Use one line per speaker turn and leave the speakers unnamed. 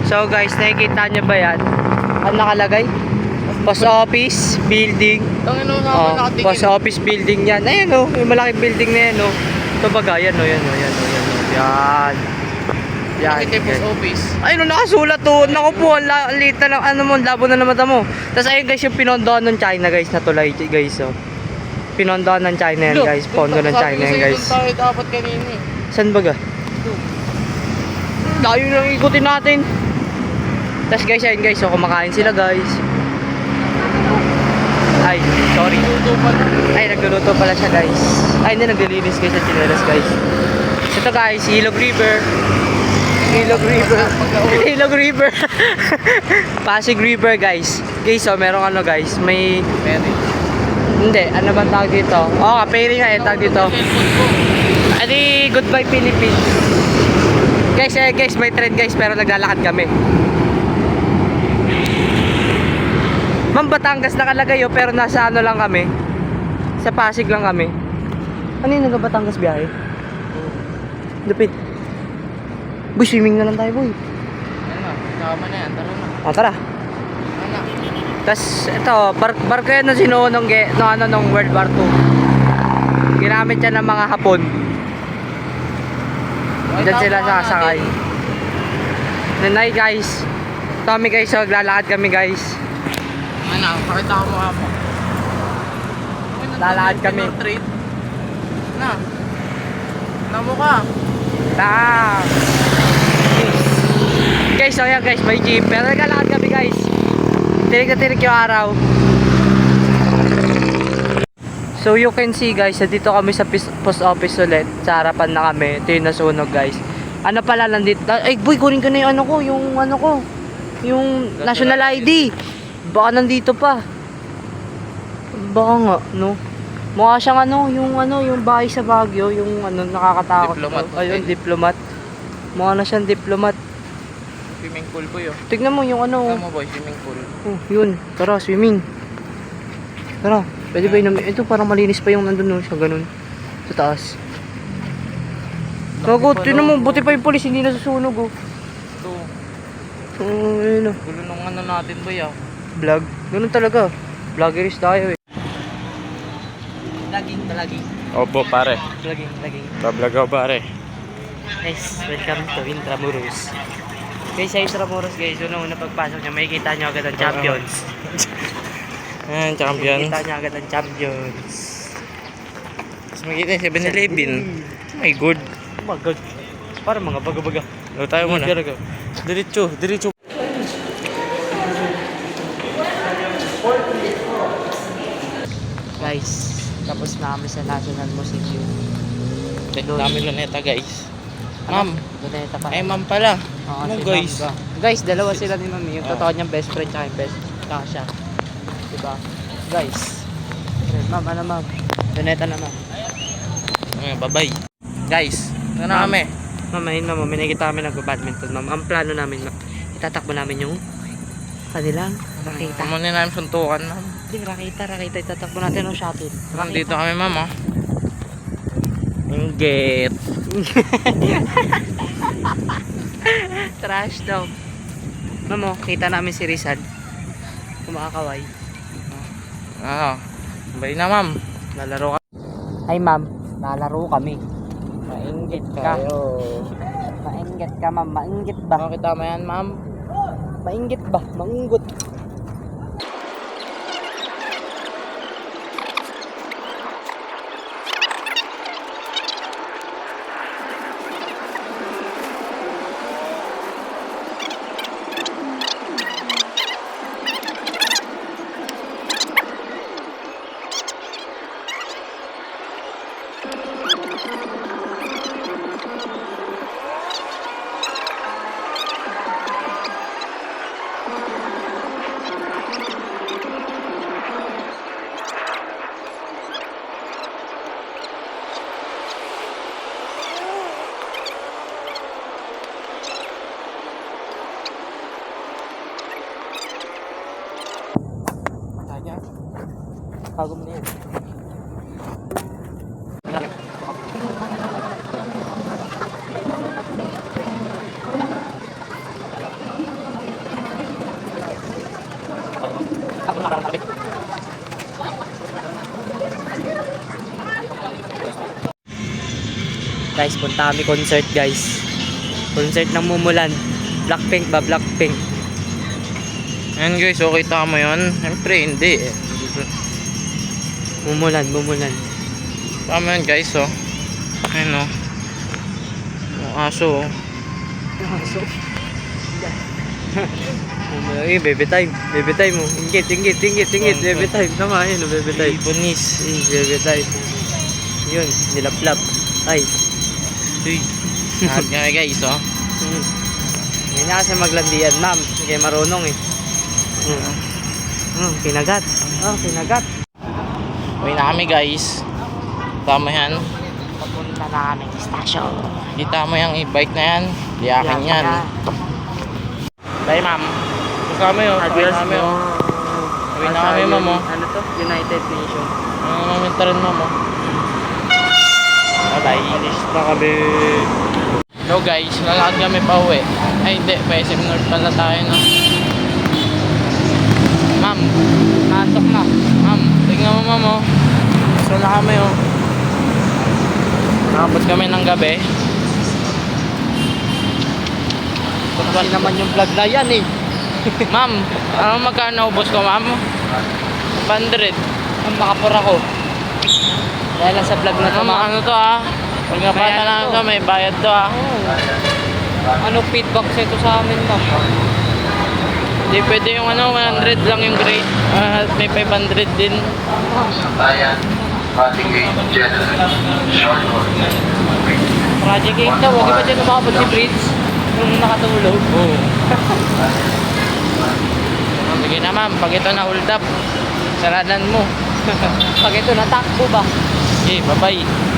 So guys, nakikita nyo ba yan? Ano nakalagay? Post office building. Post office building yan. Ayan o, yung malaking building na yan o. Ito baga, yan o, yan o, yan o, yan o. Yan. Yan.
Post office.
Ayun o, nakasulat o. Naku po, ang liit na lang, ano mo, labo na ng mata mo. Tapos ayun guys, yung pinondohan ng China guys, na tulay guys o. Pinondohan ng China yan guys, pondo ng China yan guys.
Sabi ko tayo dapat kanina eh.
Saan baga? Layo lang ikutin natin. Tapos guys, ayun guys, so kumakain sila guys. Ay, sorry. Ay, nagluluto pala siya guys. Ay, hindi, naglilinis guys sa chinelas guys. Ito guys, Ilog River. Ilog River. Ilog River. Pasig River guys. Guys, so merong ano guys, may... Hindi, ano ba tawag dito? Oo, kaperi nga tawag dito. Adi, goodbye Philippines. Guys, guys, may trend guys, pero naglalakad kami. Ma'am, Batangas nakalagay yun, pero nasa ano lang kami. Sa Pasig lang kami. Ano yung naga-Batangas biyahe? Lupit. Boy, swimming na lang tayo, boy.
Ano, tama na yan, tara na.
O, tara.
Ano?
Tapos, ito, barko yan na sinuo nung World War II. Ginamit yan ng mga Hapon. Diyan sila sasakay. Nanay guys. Kami guys, so naglalakad kami guys.
Ano, pakita ko mukha mo.
Lalakad kami.
Na. Namo ka.
Guys, so yan guys, may jeep. Pero naglalakad kami guys. Tirik na tirik yung araw. So you can see guys, dito kami sa post office ulit. Sa harapan na kami. Ito yung nasunog guys. Ano pala nandito? Ay boy, kunin ko na yung ano ko. Yung ano ko. Yung national ID. Baka nandito pa. Baka nga, no? Mukha siyang yung bahay sa Baguio. Yung ano, nakakatakot.
Diplomat.
Ayun, diplomat. Mukha na siyang diplomat.
Swimming pool po yun.
Tignan mo yung ano.
Tama boy, swimming pool.
Oh, yun. Tara, swimming. Tara. Pwede ba yun? Ito parang malinis pa yung nandun sa ganun. Sa taas. Nagot, tinan mo, buti pa yung polis, hindi nasusunog oh.
Ito.
Ayun oh.
Gulo nung ano natin boy ah.
Vlog. Ganun talaga. Vloggeries tayo eh. Laging.
Opo pare.
Laging.
Bablog ako pare.
Guys, welcome to Intramuros. Guys, sa Intramuros guys, una pagpasok nyo, makikita nyo agad ang champions.
Ayan, champions.
Makikita nyo agad ang champions.
Tapos makikita yung 7-Eleven. Oh my god.
Oh my god. Parang mga baga-baga.
Lalo tayo muna. Diretso.
Guys, tapos na kami sa National Museum.
Dami luneta guys. Ma'am.
Luneta pa.
Ay ma'am pala.
Oo,
Ano
si
guys?
Ma'am ba? Guys, dalawa sila ni Mami. Yung totoo niyang best friend tsaka yung best siya. Diba? Guys. Ma'am, ano ma'am? Luneta na ma'am.
Okay, bye-bye. Guys, ito na kami.
Ma'am, ayun ma'am. May nakikita kami nag-badminton ma'am. Ang plano namin ma'am, itatakbo namin yung kanilang rakita.
Kumanin namin suntukan ma'am.
Hindi, rakita. Itatakbo natin yung shuttle.
Nandito kami ma'am oh. Inggit.
Trash daw. Ma'am, kita namin si Rizal. Kumakaway.
Bye na ma'am.
Lalaro ka. Ay ma'am, lalaro kami. Mainggit ka. Mainggit ka ma'am, mainggit ba?
Makita mo yan ma'am.
Mainggit ba? Mangunggot. Bago mo na yan. guys, punta kami concert guys. Concert ng Mumulan. Blackpink ba? Blackpink.
Ayan guys, okay tama yun. Siyempre, hindi eh.
Mumulan.
Tama yun guys, oh. Ayan, oh. Yung aso, oh.
Mumulan. Baby time. Oh. Ingit. Baby time. Tama, yun, baby time.
Ibonis.
Baby time. Yun, nilaplap. Ay.
Uy. Lahat nga guys, oh.
Hindi na kasi maglandian, ma'am. Hindi kayo marunong eh. Pinagat. Pinagat.
Uwi na kami guys. Tama yan.
Papunta na kami sa stasyon.
Kita mo yung e-bike na yan. Di akin yan. Bye ma'am. Kasama yun.
Adios
Kami
mo.
oh. Uwi na kami ma'am oh.
Ano to? United Nations.
Maminta rin ma'am oh. Bye bye.
Alis na kami.
Hello guys, lalakad kami pa uwi. Ay hindi, pa SM North pala tayo no. Ma'am,
Nasok na.
ma'am, tingnan mo ma'am oh. So na kami oh. Nakapot kami ng gabi.
Kasi naman yung vlog na yan eh.
Ma'am, ano magkano ubos ko ma'am? 100.
Ang makapura ko. Dahil lang sa vlog na to,
Ma'am, ano to ah? Pag napata
Bayad
lang
to.
to, may bayad to ah.
Ano feedback sa ito sa amin, ma'am?
Hindi pwede yung ano, 100 lang yung grade. At may 500 din.
Bayan, Patigay, General, Shortcut.
Project 8 daw. Huwag ba dyan umabot si Fritz? Nung nakatulog.
Oo. Sige na ma'am, pag ito na hold up, saradan mo.
Pag ito natakbo ba?
Okay, bye-bye.